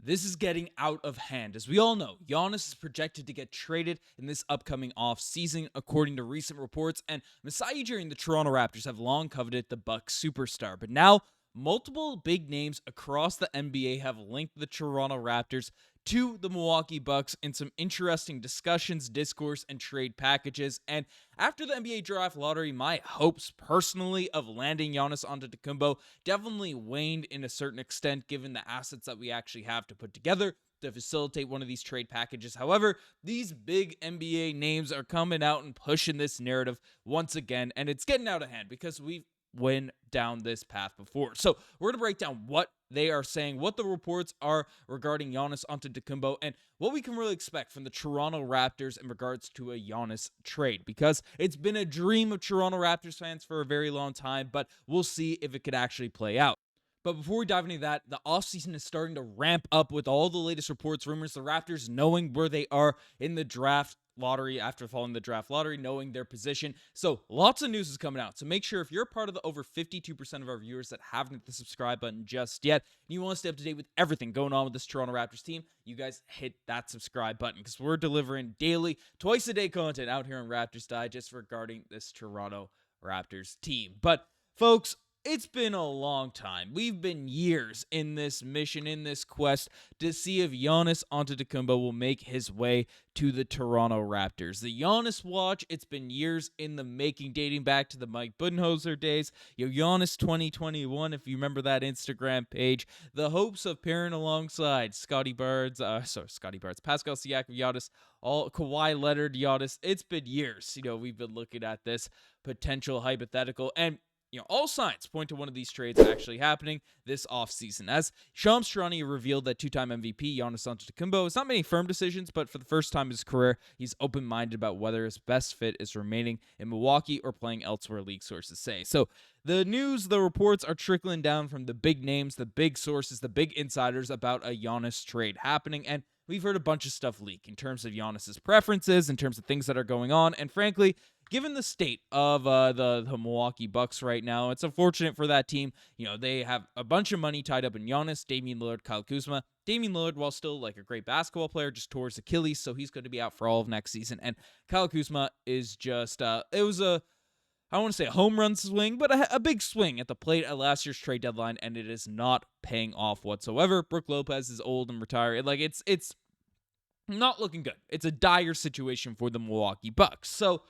This is getting out of hand. As we all know, Giannis is projected to get traded in this upcoming offseason, according to recent reports, and Masai and the Toronto Raptors have long coveted the Bucks superstar. But now, multiple big names across the NBA have linked the Toronto Raptors to the Milwaukee Bucks in some interesting discussions, discourse, and trade packages. And after the NBA draft lottery, my hopes personally of landing Giannis Antetokounmpo definitely waned in a certain extent, given the assets that we actually have to put together to facilitate one of these trade packages. However, these big NBA names are coming out and pushing this narrative once again, and it's getting out of hand because we've went down this path before. So we're going to break down what they are saying, what the reports are regarding Giannis Antetokounmpo, and what we can really expect from the Toronto Raptors in regards to a Giannis trade, because it's been a dream of Toronto Raptors fans for a very long time, but we'll see if it could actually play out. But before we dive into that, the offseason is starting to ramp up with all the latest reports, rumors, the Raptors knowing where they are in the draft lottery after following the draft lottery, knowing their position. So lots of news is coming out. So make sure if you're part of the over 52% of our viewers that haven't hit the subscribe button just yet, and you want to stay up to date with everything going on with this Toronto Raptors team, you guys hit that subscribe button because we're delivering daily, twice a day content out here on Raptors Digest regarding this Toronto Raptors team. But folks, it's been a long time. We've been years in this mission, in this quest to see if Giannis Antetokounmpo will make his way to the Toronto Raptors. The Giannis watch, it's been years in the making, dating back to the Mike Budenholzer days. Giannis 2021, if you remember that Instagram page. The hopes of pairing alongside Pascal Siakam, Giannis, all Kawhi Leonard, Giannis. It's been years. We've been looking at this potential hypothetical, and all signs point to one of these trades actually happening this offseason. As Shams Charania revealed that two-time MVP Giannis Antetokounmpo has not made any firm decisions, but for the first time in his career, he's open-minded about whether his best fit is remaining in Milwaukee or playing elsewhere, league sources say. So the news, the reports are trickling down from the big names, the big sources, the big insiders about a Giannis trade happening, and we've heard a bunch of stuff leak in terms of Giannis's preferences, in terms of things that are going on, and frankly, given the state of the Milwaukee Bucks right now, it's unfortunate for that team. They have a bunch of money tied up in Giannis, Damian Lillard, Kyle Kuzma. Damian Lillard, while still like a great basketball player, just tore his Achilles, so he's going to be out for all of next season. And Kyle Kuzma is just, it was I don't want to say a home run swing, but a big swing at the plate at last year's trade deadline, and it is not paying off whatsoever. Brook Lopez is old and retired. It's not looking good. It's a dire situation for the Milwaukee Bucks. So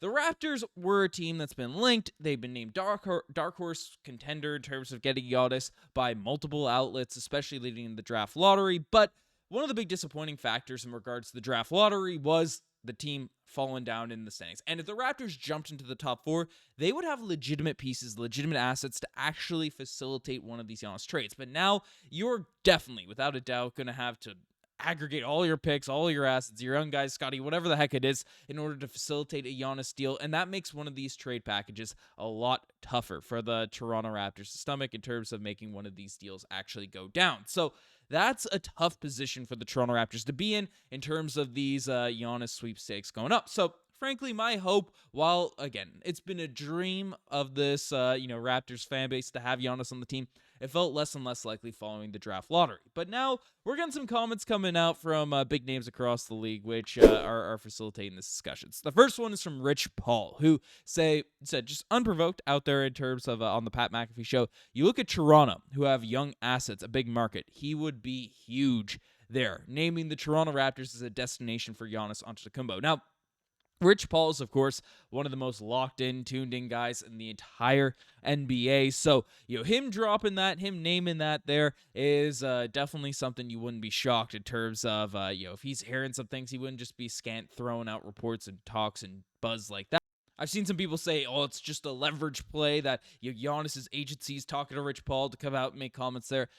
the Raptors were a team that's been linked. They've been named dark horse contender in terms of getting Giannis by multiple outlets, especially leading in the draft lottery. But one of the big disappointing factors in regards to the draft lottery was the team falling down in the standings. And if the Raptors jumped into the top four, they would have legitimate pieces, legitimate assets to actually facilitate one of these Giannis trades. But now you're definitely, without a doubt, going to have to aggregate all your picks, all your assets, your young guys, Scottie, whatever the heck it is, in order to facilitate a Giannis deal. And that makes one of these trade packages a lot tougher for the Toronto Raptors to stomach in terms of making one of these deals actually go down. So that's a tough position for the Toronto Raptors to be in terms of these Giannis sweepstakes going up. So frankly, my hope, while, again, it's been a dream of this, Raptors fan base to have Giannis on the team, it felt less and less likely following the draft lottery. But now we're getting some comments coming out from big names across the league, which are facilitating this discussion. So the first one is from Rich Paul, who said just unprovoked out there in terms of on the Pat McAfee show, you look at Toronto, who have young assets, a big market. He would be huge there, naming the Toronto Raptors as a destination for Giannis Antetokounmpo. Now, Rich Paul is, of course, one of the most locked-in, tuned-in guys in the entire NBA. So, him dropping that, him naming that there is definitely something you wouldn't be shocked in terms of, if he's hearing some things, he wouldn't just be scant throwing out reports and talks and buzz like that. I've seen some people say, it's just a leverage play that Giannis's agency is talking to Rich Paul to come out and make comments there.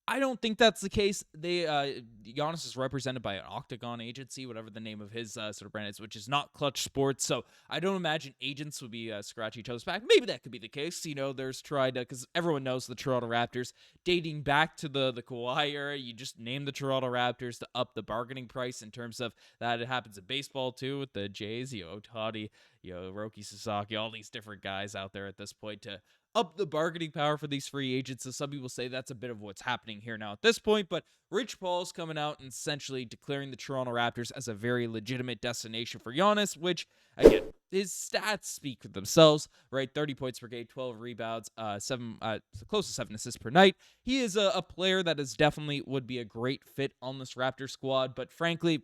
I don't think that's the case. Giannis is represented by an Octagon agency, whatever the name of his sort of brand is, which is not Clutch Sports. So I don't imagine agents would be scratching each other's back. Maybe that could be the case. There's tried to, because everyone knows the Toronto Raptors dating back to the Kawhi era. You just name the Toronto Raptors to up the bargaining price in terms of that. It happens in baseball too with the Jays, Ohtani, Roki Sasaki, all these different guys out there at this point to up the bargaining power for these free agents. So some people say that's a bit of what's happening here now at this point, but Rich Paul's coming out and essentially declaring the Toronto Raptors as a very legitimate destination for Giannis, which, again, his stats speak for themselves, right? 30 points per game, 12 rebounds, close to 7 assists per night. He is a player that is definitely would be a great fit on this Raptor squad, but frankly,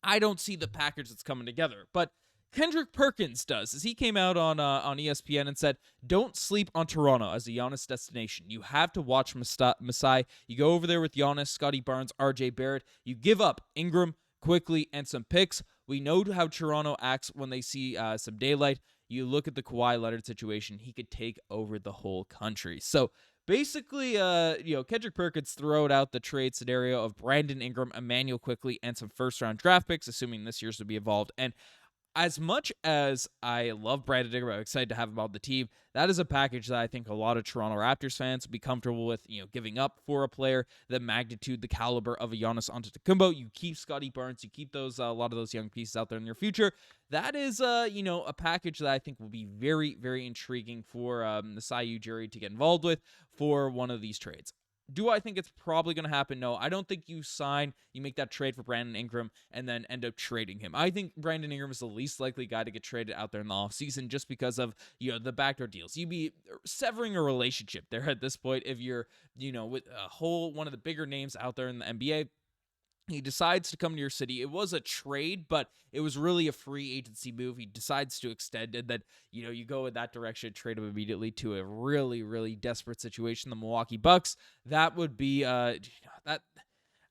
I don't see the package that's coming together. But Kendrick Perkins does, as he came out on ESPN and said, don't sleep on Toronto as a Giannis destination. You have to watch Masai. You go over there with Giannis, Scottie Barnes, RJ Barrett. You give up Ingram, Quickley, and some picks. We know how Toronto acts when they see some daylight. You look at the Kawhi Leonard situation, he could take over the whole country. So basically, Kendrick Perkins throwed out the trade scenario of Brandon Ingram, Immanuel Quickley, and some first-round draft picks, assuming this year's would be involved. And as much as I love Brandon Ingram, I'm excited to have him on the team. That is a package that I think a lot of Toronto Raptors fans would be comfortable with, giving up for a player, the magnitude, the caliber of a Giannis Antetokounmpo. You keep Scottie Barnes, you keep those a lot of those young pieces out there in your future. That is, a package that I think will be very, very intriguing for Masai Ujiri to get involved with for one of these trades. Do I think it's probably going to happen? No, I don't think you make that trade for Brandon Ingram and then end up trading him. I think Brandon Ingram is the least likely guy to get traded out there in the offseason just because of, the backdoor deals. You'd be severing a relationship there at this point if you're, with one of the bigger names out there in the NBA. He decides to come to your city. It was a trade, but it was really a free agency move. He decides to extend it. Then, you go in that direction, trade him immediately to a really, really desperate situation. The Milwaukee Bucks. That would be that.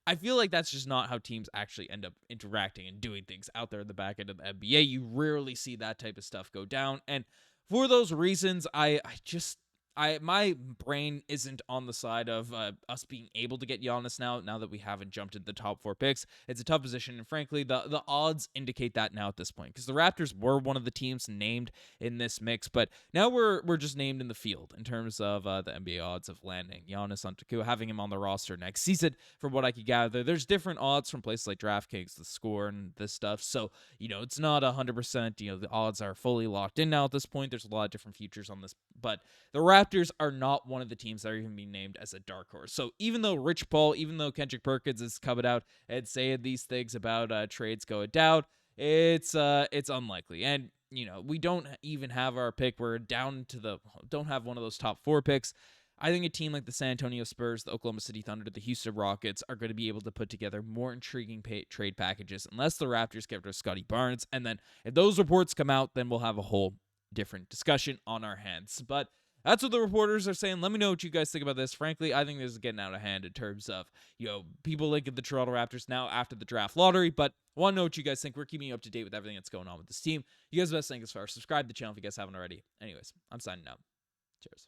I feel like that's just not how teams actually end up interacting and doing things out there in the back end of the NBA. You rarely see that type of stuff go down, and for those reasons, my brain isn't on the side of us being able to get Giannis now that we haven't jumped into the top 4 picks. It's a tough position, and frankly, the odds indicate that now at this point, because the Raptors were one of the teams named in this mix, but now we're just named in the field in terms of the NBA odds of landing Giannis Antetokounmpo, having him on the roster next season. From what I could gather, there's different odds from places like DraftKings, the Score, and this stuff, so it's not 100%. The odds are fully locked in now at this point. There's a lot of different futures on this, but the Raptors are not one of the teams that are even being named as a dark horse. So even though Rich Paul, even though Kendrick Perkins is coming out and saying these things about trades going down, it's unlikely. And we don't even have our pick. We're don't have one of those top 4 picks. I think a team like the San Antonio Spurs, the Oklahoma City Thunder, the Houston Rockets are going to be able to put together more intriguing trade packages unless the Raptors get rid of Scottie Barnes. And then if those reports come out, then we'll have a whole different discussion on our hands. But that's what the reporters are saying. Let me know what you guys think about this. Frankly, I think this is getting out of hand in terms of, people linking the Toronto Raptors now after the draft lottery. But I want to know what you guys think. We're keeping you up to date with everything that's going on with this team. You guys best think as far. Subscribe to the channel if you guys haven't already. Anyways, I'm signing out. Cheers.